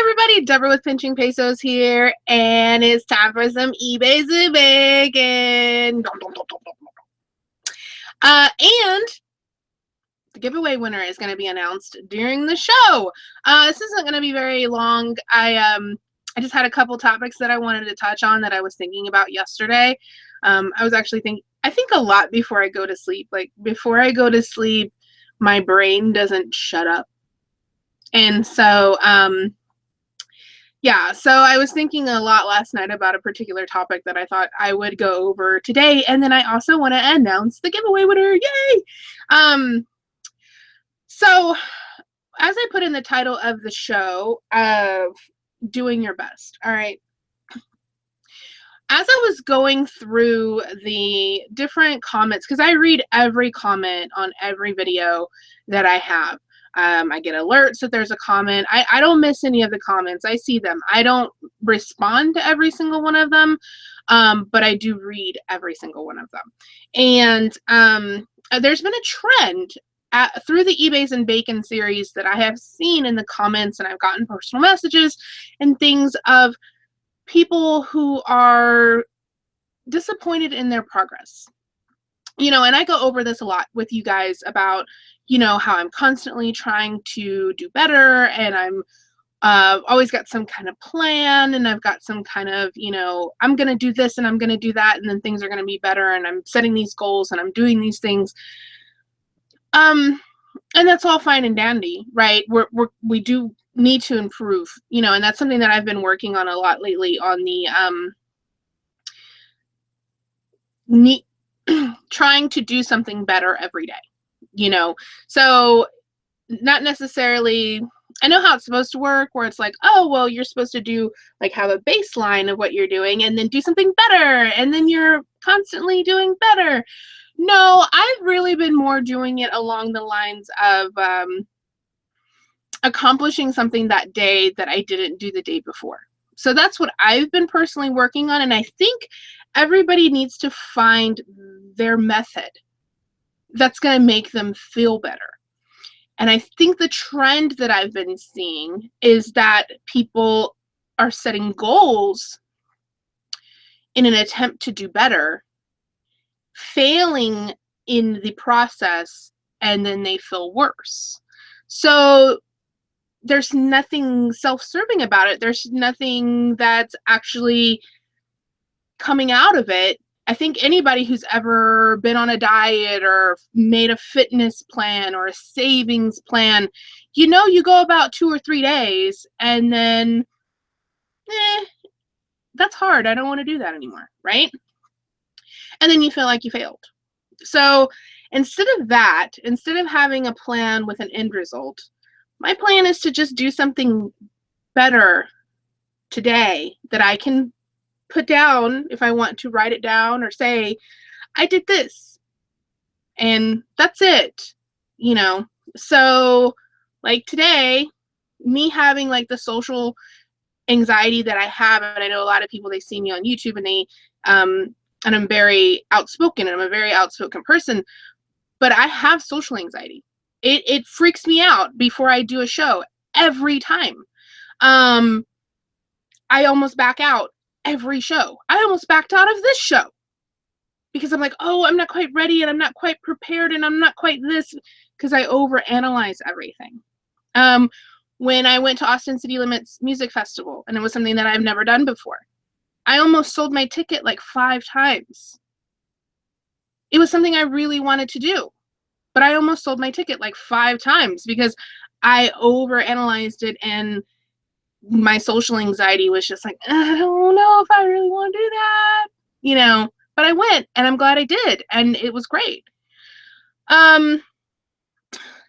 everybody, Deborah with Pinching Pesos here, and it's time for some eBays and bacon. And the giveaway winner is going to be announced during the show. This isn't going to be very long. I just had a couple topics that I wanted to touch on that I was thinking about yesterday. I was actually I think a lot before I go to sleep. Like before I go to sleep, my brain doesn't shut up. And so, yeah, so I was thinking a lot last night about a particular topic that I thought I would go over today, and then I also want to announce the giveaway winner. Yay! So as I put in the title of the show of doing your best, all right, as I was going through the different comments, because I read every comment on every video that I have. I get alerts that there's a comment. I don't miss any of the comments. I see them. I don't respond to every single one of them, but I do read every single one of them. And there's been a trend through the eBays and Bacon series that I have seen in the comments, and I've gotten personal messages and things of people who are disappointed in their progress. You know, and I go over this a lot with you guys about, you know, how I'm constantly trying to do better, and I'm always got some kind of plan, and I've got some kind of, you know, I'm going to do this and I'm going to do that, and then things are going to be better, and I'm setting these goals and I'm doing these things. And that's all fine and dandy, right? We do need to improve, you know, and that's something that I've been working on a lot lately on the trying to do something better every day, you know. So not necessarily, I know how it's supposed to work, where it's like, oh, well, you're supposed to do, like, have a baseline of what you're doing and then do something better, and then you're constantly doing better. No, I've really been more doing it along the lines of accomplishing something that day that I didn't do the day before. So that's what I've been personally working on, and I think everybody needs to find their method that's going to make them feel better. And I think the trend that I've been seeing is that people are setting goals in an attempt to do better, failing in the process, and then they feel worse. So there's nothing self-serving about it. There's nothing that's actually coming out of it. I think anybody who's ever been on a diet or made a fitness plan or a savings plan, you know, you go about 2 or 3 days and then, that's hard. I don't want to do that anymore, right? And then you feel like you failed. So instead of that, instead of having a plan with an end result, my plan is to just do something better today that I can put down if I want to write it down or say, I did this. And that's it, you know. So like today, me having like the social anxiety that I have, and I know a lot of people, they see me on YouTube and they and I'm very outspoken, and I'm a very outspoken person, but I have social anxiety. It freaks me out before I do a show every time. I almost back out every show. I almost backed out of this show because I'm like, oh, I'm not quite ready, and I'm not quite prepared, and I'm not quite this, because I overanalyze everything. When I went to Austin City Limits Music Festival, and it was something that I've never done before, I almost sold my ticket like 5 times. It was something I really wanted to do, but I almost sold my ticket like 5 times because I overanalyzed it, and my social anxiety was just like, I don't know if I really want to do that, you know, but I went, and I'm glad I did, and it was great.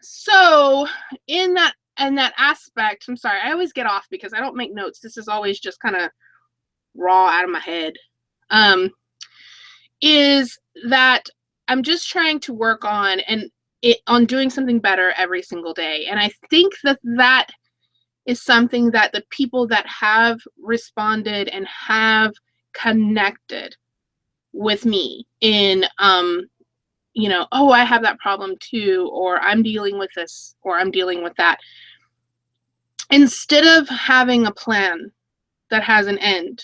So in that aspect, I'm sorry, I always get off because I don't make notes. This is always just kind of raw out of my head. Is that I'm just trying to work on doing something better every single day. And I think that is something that the people that have responded and have connected with me in, you know, oh, I have that problem too, or I'm dealing with this, or I'm dealing with that. Instead of having a plan that has an end,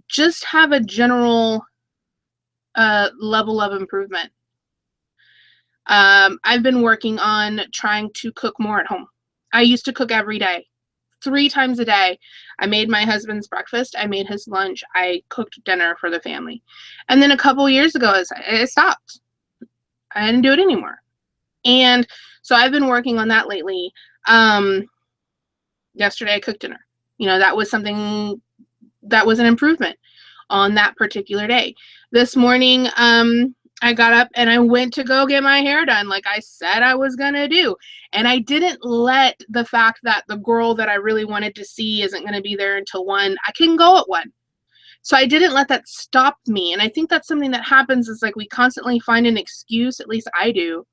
just have a general level of improvement. I've been working on trying to cook more at home. I used to cook every day, 3 times a day. I made my husband's breakfast. I made his lunch. I cooked dinner for the family. And then a couple years ago, it stopped. I didn't do it anymore. And so I've been working on that lately. Yesterday I cooked dinner. That was something that was an improvement on that particular day. This morning, I got up and I went to go get my hair done like I said I was going to do. And I didn't let the fact that the girl that I really wanted to see isn't going to be there until 1, I can go at 1. So I didn't let that stop me. And I think that's something that happens is like we constantly find an excuse, at least I do.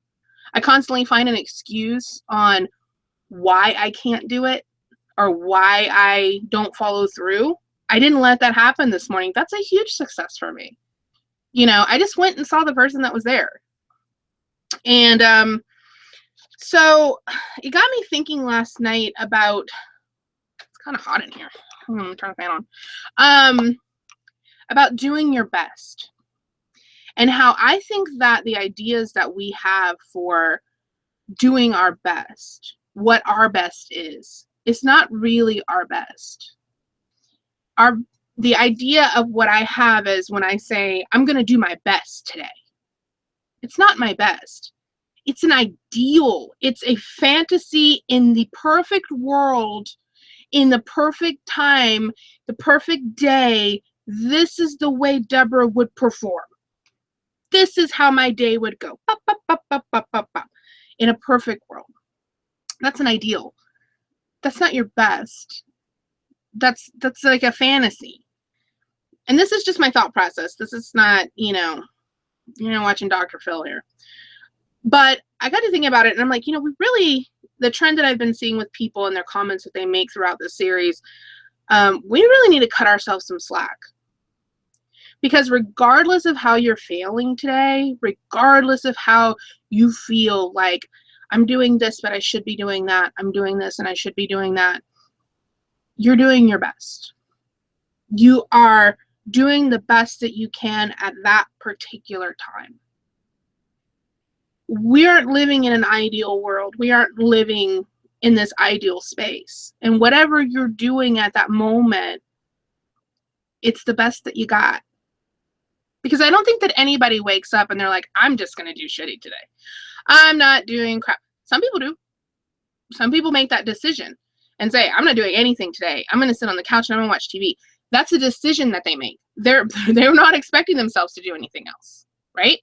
I constantly find an excuse on why I can't do it or why I don't follow through. I didn't let that happen this morning. That's a huge success for me. I just went and saw the person that was there. And so it got me thinking last night about, it's kind of hot in here. Turn the fan on. About doing your best. And how I think that the ideas that we have for doing our best, what our best is, it's not really our best. The idea of what I have is when I say, I'm going to do my best today. It's not my best. It's an ideal. It's a fantasy in the perfect world, in the perfect time, the perfect day. This is the way Deborah would perform. This is how my day would go. In a perfect world. That's an ideal. That's not your best. That's like a fantasy. And this is just my thought process. This is not, watching Dr. Phil here. But I got to think about it, and I'm like, the trend that I've been seeing with people and their comments that they make throughout this series, we really need to cut ourselves some slack. Because regardless of how you're failing today, regardless of how you feel like, I'm doing this, but I should be doing that. I'm doing this, and I should be doing that. You're doing your best. You are doing the best that you can at that particular time. We aren't living in an ideal world. We aren't living in this ideal space. And whatever you're doing at that moment, it's the best that you got. Because I don't think that anybody wakes up and they're like, I'm just going to do shitty today. I'm not doing crap. Some people do. Some people make that decision and say, I'm not doing anything today. I'm going to sit on the couch and I'm going to watch TV. That's a decision that they make. They're not expecting themselves to do anything else, right?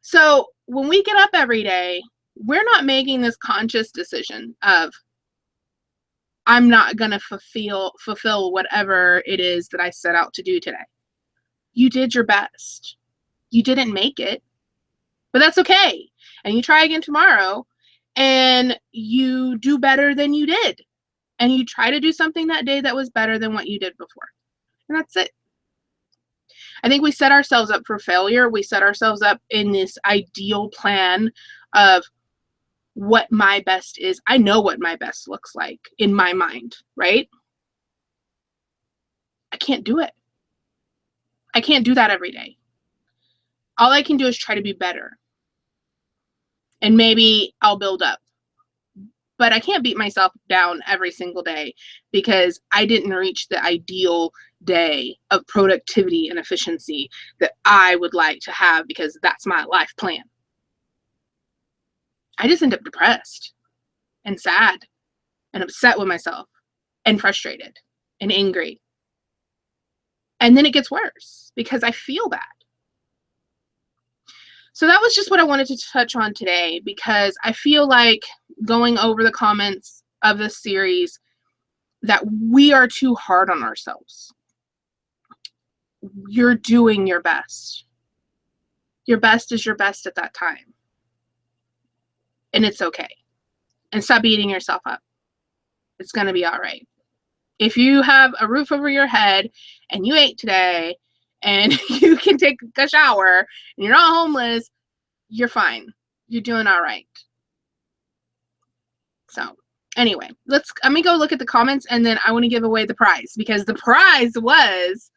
So when we get up every day, we're not making this conscious decision of, I'm not going to fulfill whatever it is that I set out to do today. You did your best. You didn't make it, but that's okay. And you try again tomorrow and you do better than you did. And you try to do something that day that was better than what you did before. And that's it. I think we set ourselves up for failure. We set ourselves up in this ideal plan of what my best is. I know what my best looks like in my mind, right? I can't do it. I can't do that every day. All I can do is try to be better. And maybe I'll build up. But I can't beat myself down every single day because I didn't reach the ideal day of productivity and efficiency that I would like to have because that's my life plan. I just end up depressed and sad and upset with myself and frustrated and angry. And then it gets worse because I feel bad. So that was just what I wanted to touch on today because I feel like going over the comments of this series that we are too hard on ourselves. You're doing your best. Your best is your best at that time. And it's okay. And stop beating yourself up. It's going to be all right. If you have a roof over your head and you ate today and you can take a shower and you're not homeless, you're fine. You're doing all right. So Anyway, let me go look at the comments, and then I want to give away the prize, because the prize was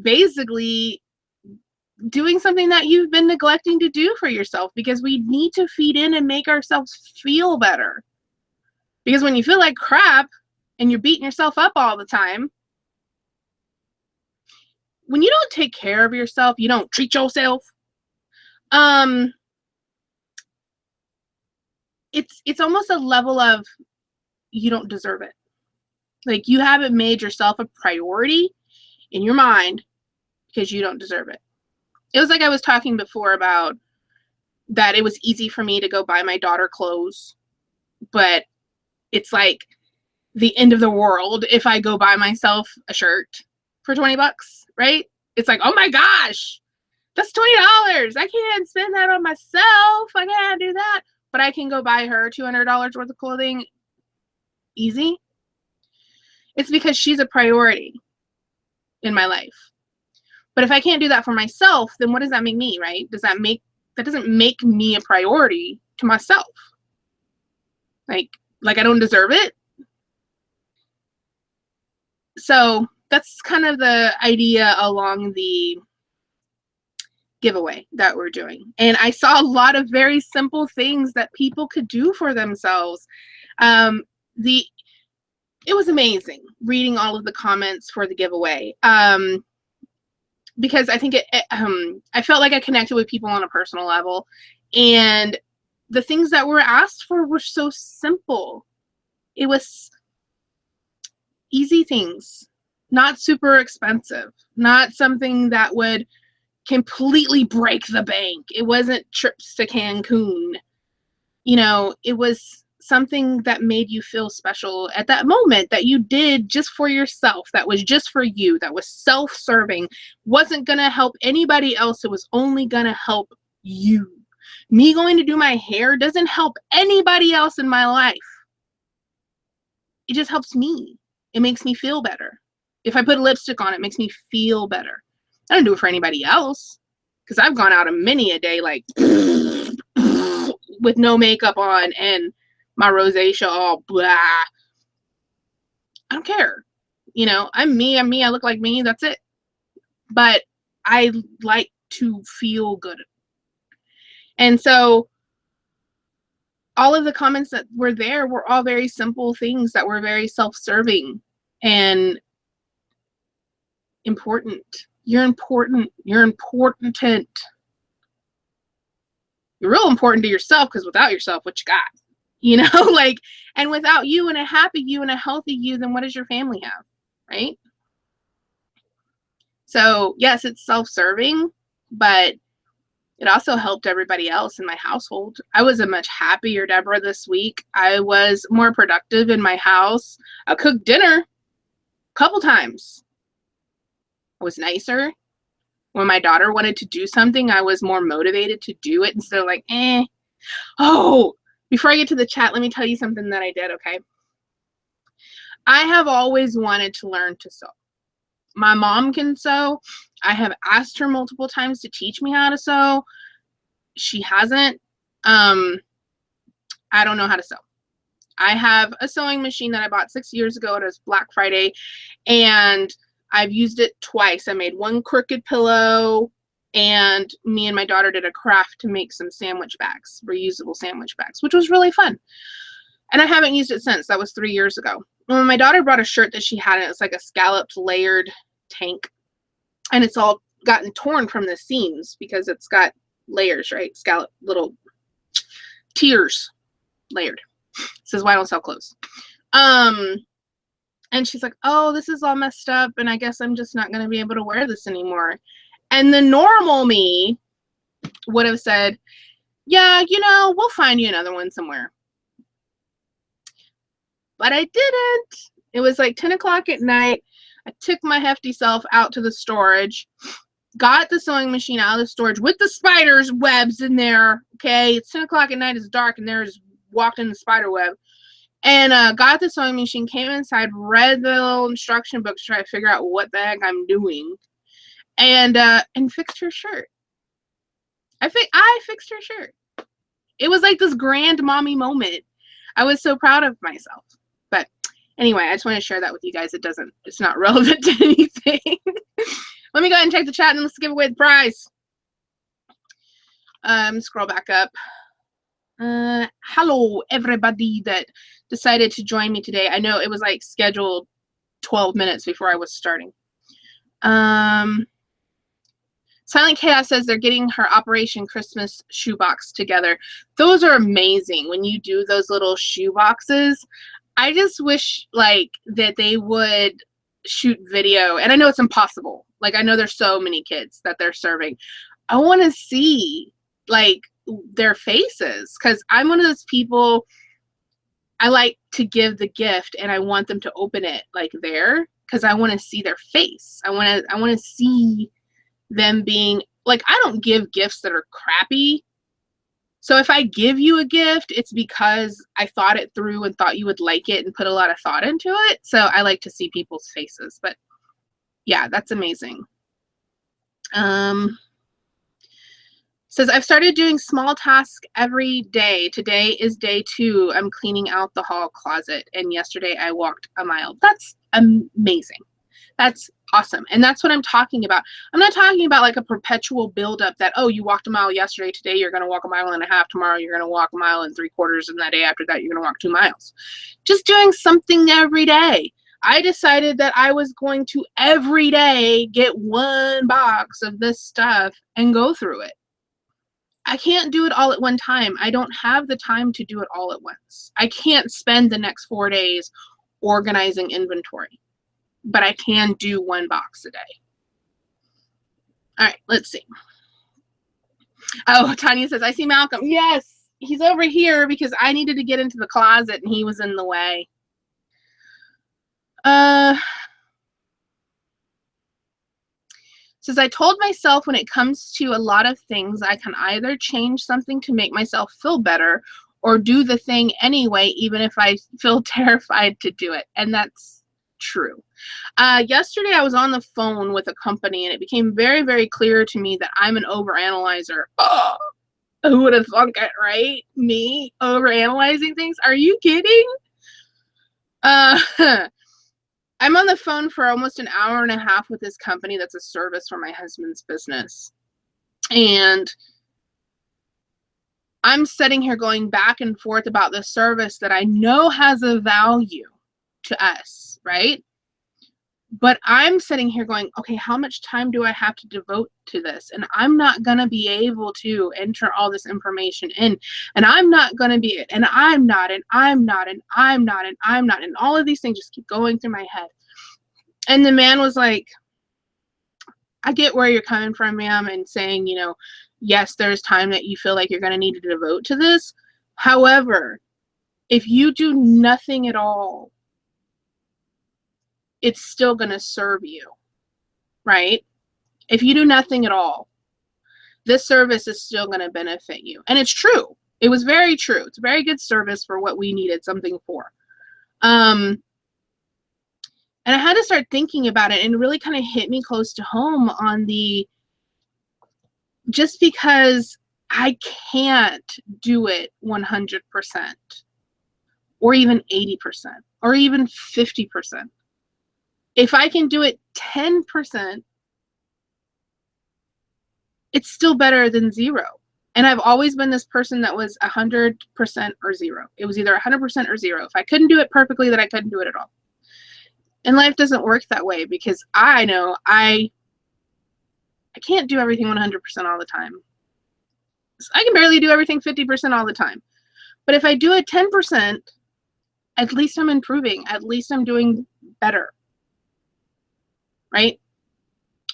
basically doing something that you've been neglecting to do for yourself, because we need to feed in and make ourselves feel better. Because when you feel like crap and you're beating yourself up all the time, when you don't take care of yourself, you don't treat yourself, it's almost a level of, you don't deserve it. Like, you haven't made yourself a priority in your mind because you don't deserve it. It was like I was talking before about that it was easy for me to go buy my daughter clothes, but it's like the end of the world if I go buy myself a shirt for 20 bucks, right? It's like, oh my gosh, that's $20. I can't spend that on myself. I can't do that. But I can go buy her $200 worth of clothing easy. It's because she's a priority in my life. But if I can't do that for myself, then what does that make me, right? That doesn't make me a priority to myself. Like I don't deserve it. So that's kind of the idea along the giveaway that we're doing. And I saw a lot of very simple things that people could do for themselves. It was amazing reading all of the comments for the giveaway. Because I think I felt like I connected with people on a personal level, and the things that were asked for were so simple. It was easy things, not super expensive, not something that would completely break the bank. It wasn't trips to Cancun. It was something that made you feel special at that moment, that you did just for yourself, that was just for you, that was self-serving, wasn't going to help anybody else. It was only going to help you. Me going to do my hair doesn't help anybody else in my life. It just helps me. It makes me feel better. If I put lipstick on, it makes me feel better. I don't do it for anybody else, because I've gone out a many a day like with no makeup on and my rosacea all blah. I don't care. I'm me, I look like me, that's it. But I like to feel good. And so all of the comments that were there were all very simple things that were very self-serving and important. You're important. You're important. You're real important to yourself, because without yourself, what you got? And without you and a happy you and a healthy you, then what does your family have, right? So yes, it's self-serving, but it also helped everybody else in my household. I was a much happier Deborah this week. I was more productive in my house. I cooked dinner a couple times. I was nicer. When my daughter wanted to do something, I was more motivated to do it instead of like, eh. Oh, before I get to the chat, let me tell you something that I did, okay? I have always wanted to learn to sew. My mom can sew. I have asked her multiple times to teach me how to sew. She hasn't. I don't know how to sew. I have a sewing machine that I bought 6 years ago. It was Black Friday, and I've used it twice. I made one crooked pillow, and me and my daughter did a craft to make some sandwich bags, reusable sandwich bags, which was really fun. And I haven't used it since. That was 3 years ago. When my daughter brought a shirt that she had, and it's like a scalloped layered tank, and it's all gotten torn from the seams because it's got layers, right? Scallop, little tiers layered. It says, why I don't sell clothes. And she's like, oh, this is all messed up, and I guess I'm just not going to be able to wear this anymore. And the normal me would have said, yeah, we'll find you another one somewhere. But I didn't. It was like 10 o'clock at night. I took my hefty self out to the storage, got the sewing machine out of the storage with the spider's webs in there. Okay, it's 10 o'clock at night, it's dark, and there's walked in the spider web. And got the sewing machine, came inside, read the little instruction book to try to figure out what the heck I'm doing, and fixed her shirt. I fixed her shirt. It was like this grand mommy moment. I was so proud of myself. But anyway, I just want to share that with you guys. It's not relevant to anything. Let me go ahead and check the chat and let's give away the prize. Scroll back up. Hello, everybody that decided to join me today. I know it was like scheduled 12 minutes before I was starting. Silent Chaos says they're getting her Operation Christmas shoebox together. Those are amazing when you do those little shoe boxes. I just wish like that they would shoot video, and I know it's impossible. Like I know there's so many kids that they're serving. I want to see like their faces, because I'm one of those people, I like to give the gift and I want them to open it like there, because I want to see their face. I want to see them being like, I don't give gifts that are crappy. So if I give you a gift, it's because I thought it through and thought you would like it and put a lot of thought into it. So I like to see people's faces. But yeah, that's amazing. Says, I've started doing small tasks every day. Today is day 2. I'm cleaning out the hall closet. And yesterday I walked a mile. That's amazing. That's awesome. And that's what I'm talking about. I'm not talking about like a perpetual buildup that, oh, you walked a mile yesterday. Today you're going to walk a mile and a half. Tomorrow you're going to walk a mile and 3/4. And that day after that, you're going to walk 2 miles. Just doing something every day. I decided that I was going to every day get 1 box of this stuff and go through it. I can't do it all at one time. I don't have the time to do it all at once. I can't spend the next 4 days organizing inventory, but I can do 1 box a day. All right, let's see. Oh, Tanya says, I see Malcolm. Yes, he's over here because I needed to get into the closet and he was in the way. Says, I told myself when it comes to a lot of things, I can either change something to make myself feel better or do the thing anyway, even if I feel terrified to do it. And that's true. Yesterday, I was on the phone with a company and it became very, very clear to me that I'm an overanalyzer. Oh, who would have thunk it, right? Me overanalyzing things? Are you kidding? I'm on the phone for almost an hour and a half with this company that's a service for my husband's business. And I'm sitting here going back and forth about this service that I know has a value to us, right? But I'm sitting here going, okay, how much time do I have to devote to this? And I'm not going to be able to enter all this information in. And I'm not going to be, and I'm not, and I'm not, and I'm not, and I'm not. And all of these things just keep going through my head. And the man was like, I get where you're coming from, ma'am, and saying, you know, yes, there's time that you feel like you're going to need to devote to this. However, if you do nothing at all, it's still going to serve you, right? If you do nothing at all, this service is still going to benefit you. And it's true. It was very true. It's a very good service for what we needed something for. And I had to start thinking about it, and it really kind of hit me close to home on the, just because I can't do it 100% or even 80% or even 50%. If I can do it 10%, it's still better than 0. And I've always been this person that was 100% or 0. It was either 100% or 0. If I couldn't do it perfectly, then I couldn't do it at all. And life doesn't work that way, because I know I can't do everything 100% all the time. I can barely do everything 50% all the time. But if I do it 10%, at least I'm improving. At least I'm doing better. Right?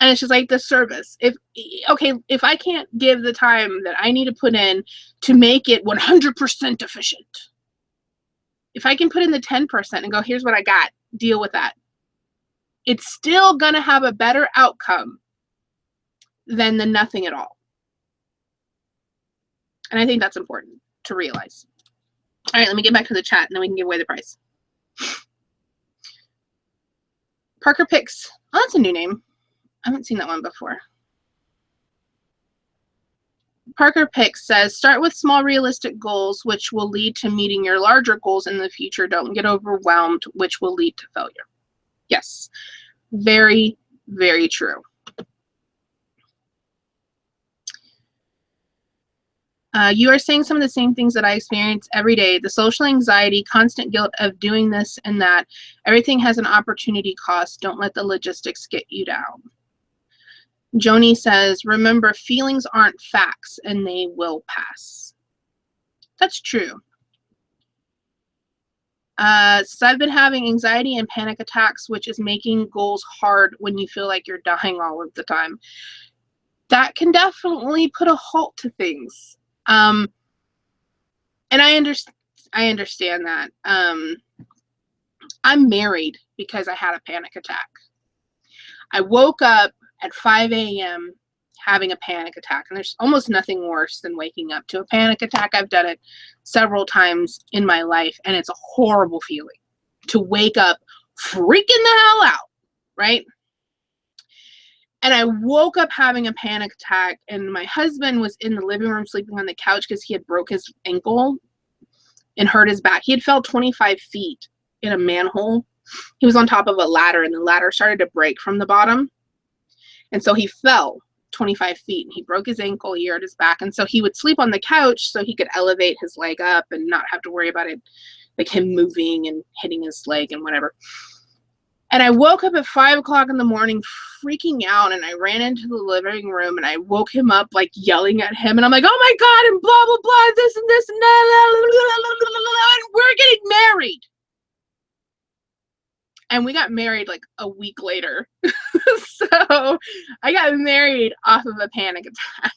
And it's just like the service. If I can't give the time that I need to put in to make it 100% efficient, if I can put in the 10% and go, here's what I got, deal with that, it's still going to have a better outcome than the nothing at all. And I think that's important to realize. All right, let me get back to the chat and then we can give away the prize. Parker Picks. Oh, that's a new name. I haven't seen that one before. Parker Pick says, start with small realistic goals, which will lead to meeting your larger goals in the future. Don't get overwhelmed, which will lead to failure. Yes, very, very true. You are saying some of the same things that I experience every day. The social anxiety, constant guilt of doing this and that. Everything has an opportunity cost. Don't let the logistics get you down. Joni says, remember, feelings aren't facts and they will pass. That's true. So I've been having anxiety and panic attacks, which is making goals hard when you feel like you're dying all of the time. That can definitely put a halt to things. And I understand that. I'm married because I had a panic attack. I woke up at 5 a.m. having a panic attack, and there's almost nothing worse than waking up to a panic attack. I've done it several times in my life, and it's a horrible feeling to wake up freaking the hell out, right? And I woke up having a panic attack, and my husband was in the living room sleeping on the couch because he had broke his ankle and hurt his back. He had fell 25 feet in a manhole. He was on top of a ladder, and the ladder started to break from the bottom. And so he fell 25 feet, and he broke his ankle, he hurt his back. And so he would sleep on the couch so he could elevate his leg up and not have to worry about it, like him moving and hitting his leg and whatever. And I woke up at 5 o'clock in the morning freaking out, and I ran into the living room, and I woke him up like yelling at him, and I'm like, oh my God, and blah, blah, blah, this and this, and and we're getting married. And we got married like a week later. So I got married off of a panic attack.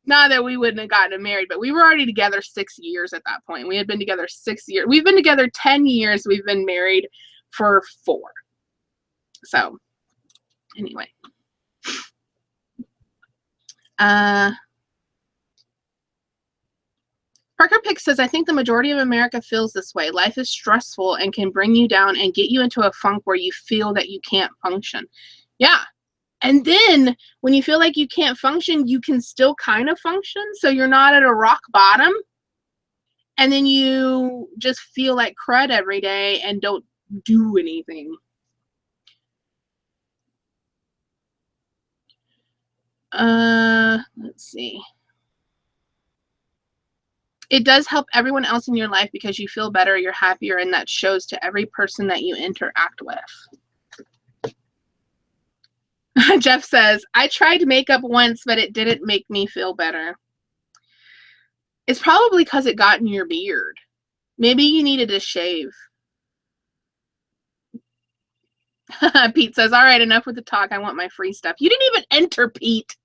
Not that we wouldn't have gotten married, but we were already together 6 years at that point. We had been together 6 years. We've been together 10 years. We've been married for 4. So anyway. Parker Pick says, I think the majority of America feels this way. Life is stressful and can bring you down and get you into a funk where you feel that you can't function. Yeah. And then when you feel like you can't function, you can still kind of function. So you're not at a rock bottom. And then you just feel like crud every day and don't do anything. Let's see. It does help everyone else in your life because you feel better, you're happier, and that shows to every person that you interact with. Jeff says, I tried makeup once, but it didn't make me feel better. It's probably because it got in your beard. Maybe you needed a shave. Pete says, all right, enough with the talk. I want my free stuff. You didn't even enter, Pete.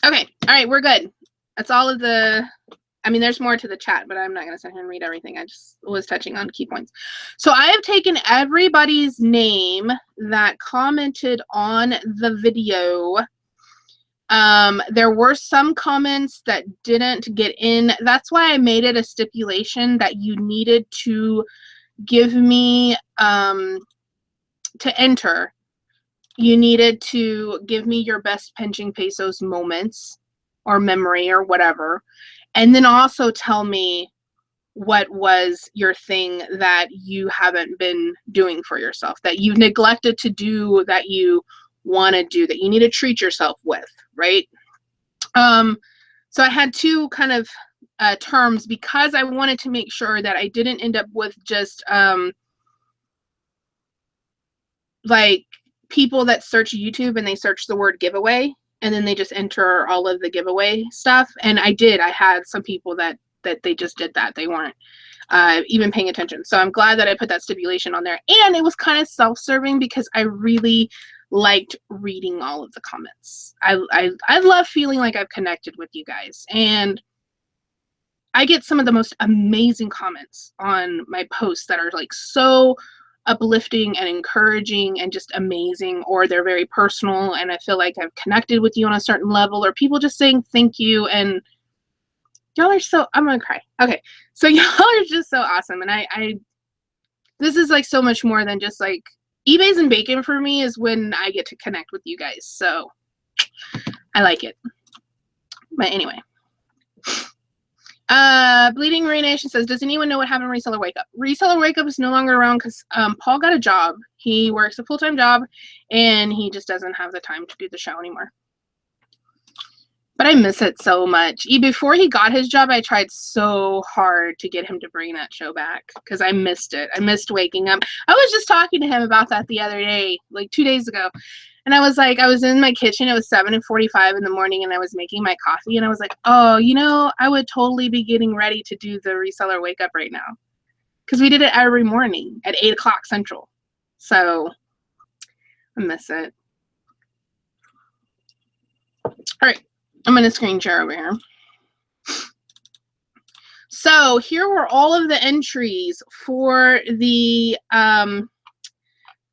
Okay, all right, we're good. That's all of the, I mean, there's more to the chat, but I'm not going to sit here and read everything. I just was touching on key points. So I have taken everybody's name that commented on the video. There were some comments that didn't get in. That's why I made it a stipulation that you needed to give me, to enter, you needed to give me your best pinching pesos moments or memory or whatever. And then also tell me what was your thing that you haven't been doing for yourself, that you've neglected to do, that you want to do, that you need to treat yourself with, right? So I had 2 kind of terms because I wanted to make sure that I didn't end up with just like people that search YouTube and they search the word giveaway and then they just enter all of the giveaway stuff. And I had some people that they just did that. They weren't even paying attention. So I'm glad that I put that stipulation on there. And it was kind of self-serving because I really liked reading all of the comments. I love feeling like I've connected with you guys. And I get some of the most amazing comments on my posts that are like so uplifting and encouraging and just amazing, or they're very personal and I feel like I've connected with you on a certain level, or people just saying thank you. And y'all are so, I'm gonna cry. Okay, so y'all are just so awesome. And I this is like so much more than just like eBays and bacon for me is when I get to connect with you guys. So I like it. But anyway. Bleeding Ray Nation says, does anyone know what happened to Reseller Wake Up? Reseller Wake Up is no longer around because Paul got a job. He works a full-time job, and he just doesn't have the time to do the show anymore. But I miss it so much. Before he got his job, I tried so hard to get him to bring that show back because I missed it. I missed waking up. I was just talking to him about that the other day, like 2 days ago. And I was like, I was in my kitchen. It was 7:45 in the morning, and I was making my coffee. And I was like, oh, you know, I would totally be getting ready to do the Reseller Wake Up right now. Because we did it every morning at 8 o'clock Central. So I miss it. All right. I'm going to screen share over here. So here were all of the entries for the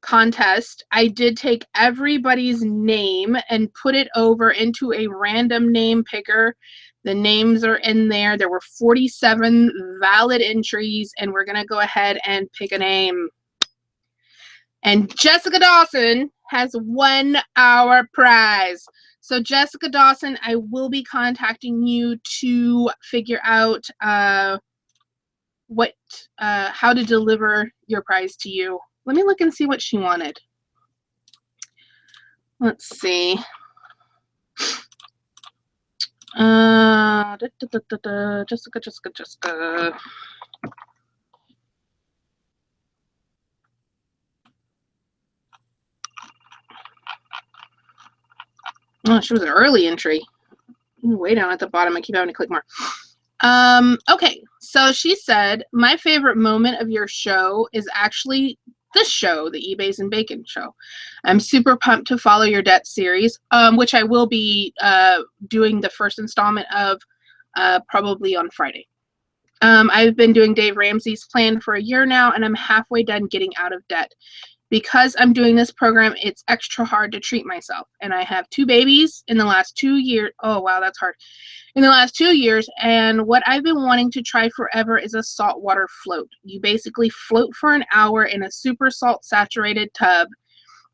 contest. I did take everybody's name and put it over into a random name picker. The names are in there. There were 47 valid entries, and we're going to go ahead and pick a name. And Jessica Dawson has won our prize. So Jessica Dawson, I will be contacting you to figure out how to deliver your prize to you. Let me look and see what she wanted. Let's see. Jessica. Oh, she was an early entry. Way down at the bottom. I keep having to click more. Okay, so she said, my favorite moment of your show is actually this show, the eBays and Bacon show. I'm super pumped to follow your debt series, which I will be doing the first installment of probably on Friday. I've been doing Dave Ramsey's plan for a year now, and I'm halfway done getting out of debt. Because I'm doing this program, it's extra hard to treat myself. And I have 2 babies in the last 2 years. Oh, wow, that's hard. In the last 2 years, and what I've been wanting to try forever is a saltwater float. You basically float for an hour in a super salt saturated tub.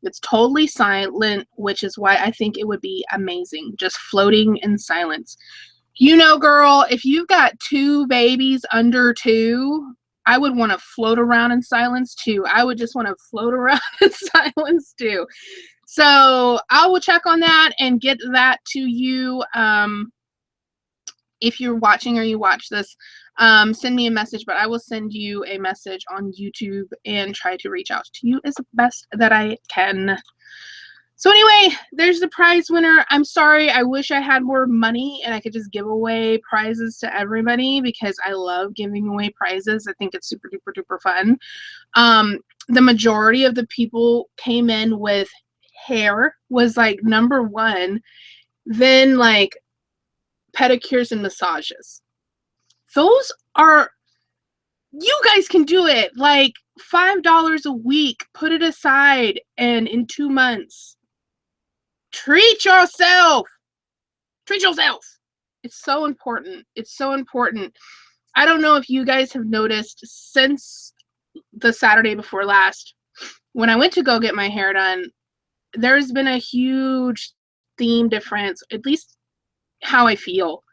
It's totally silent, which is why I think it would be amazing, just floating in silence. You know, girl, if you've got 2 babies under 2, I would want to float around in silence too. I would just want to float around in silence too. So I will check on that and get that to you. If you're watching or you watch this, send me a message, but I will send you a message on YouTube and try to reach out to you as best that I can. So anyway, there's the prize winner. I'm sorry, I wish I had more money and I could just give away prizes to everybody because I love giving away prizes. I think it's super duper duper fun. The majority of the people came in with hair was like number 1, then like pedicures and massages. Those are, you guys can do it. Like $5 a week, put it aside, and in 2 months, treat yourself. Treat yourself. It's so important. It's so important. I don't know if you guys have noticed since the Saturday before last, when I went to go get my hair done, there's been a huge theme difference, at least how I feel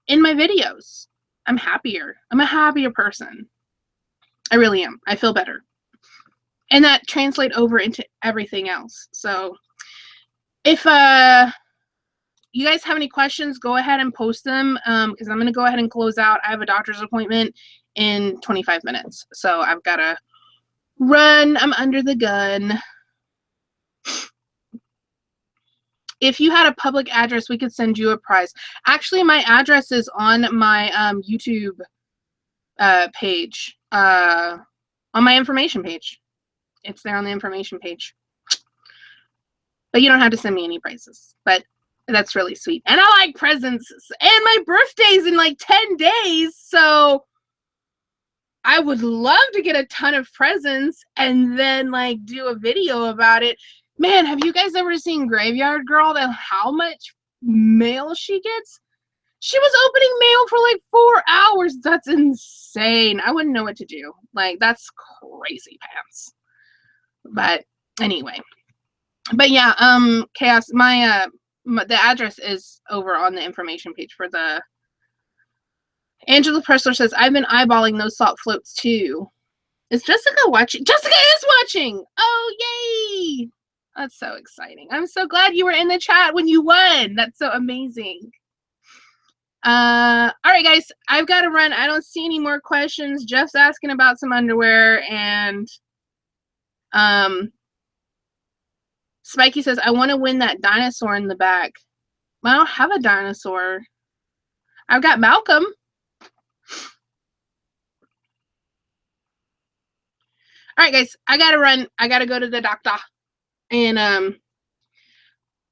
in my videos. I'm happier. I'm a happier person. I really am. I feel better. And that translates over into everything else. So if you guys have any questions, go ahead and post them because I'm going to go ahead and close out. I have a doctor's appointment in 25 minutes. So I've got to run. I'm under the gun. If you had a public address, we could send you a prize. Actually, my address is on my YouTube page, on my information page. It's there on the information page. But you don't have to send me any prizes. But that's really sweet. And I like presents. And my birthday's in like 10 days. So I would love to get a ton of presents and then like do a video about it. Man, have you guys ever seen Graveyard Girl and how much mail she gets? She was opening mail for like 4 hours. That's insane. I wouldn't know what to do. Like, that's crazy pants. But Anyway, but yeah, Chaos, the address is over on the information page for the. Angela Pressler says, I've been eyeballing those salt floats too. Is Jessica watching? Jessica is watching! Oh, yay! That's so exciting. I'm so glad you were in the chat when you won. That's so amazing. All right, guys, I've got to run. I don't see any more questions. Jeff's asking about some underwear, and Spiky says, I want to win that dinosaur in the back. Well, I don't have a dinosaur. I've got Malcolm. All right, guys, I got to run. I got to go to the doctor. And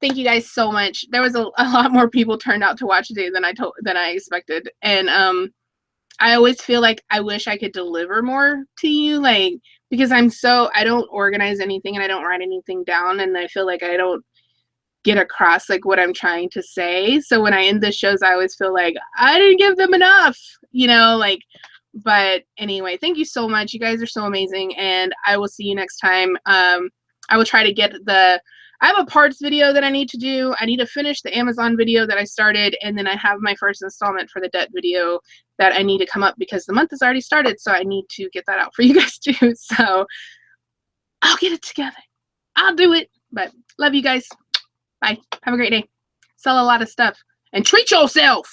thank you guys so much. There was a lot more people turned out to watch today than I expected. And I always feel like I wish I could deliver more to you, like, because I don't organize anything and I don't write anything down, and I feel like I don't get across like what I'm trying to say. So when I end the shows, I always feel like I didn't give them enough, like, but anyway, thank you so much. You guys are so amazing, and I will see you next time. I will try to get I have a parts video that I need to do. I need to finish the Amazon video that I started, and then I have my first installment for the debt video that I need to come up because the month has already started, so I need to get that out for you guys too. So I'll get it together. I'll do it. But love you guys. Bye. Have a great day. Sell a lot of stuff. And treat yourself.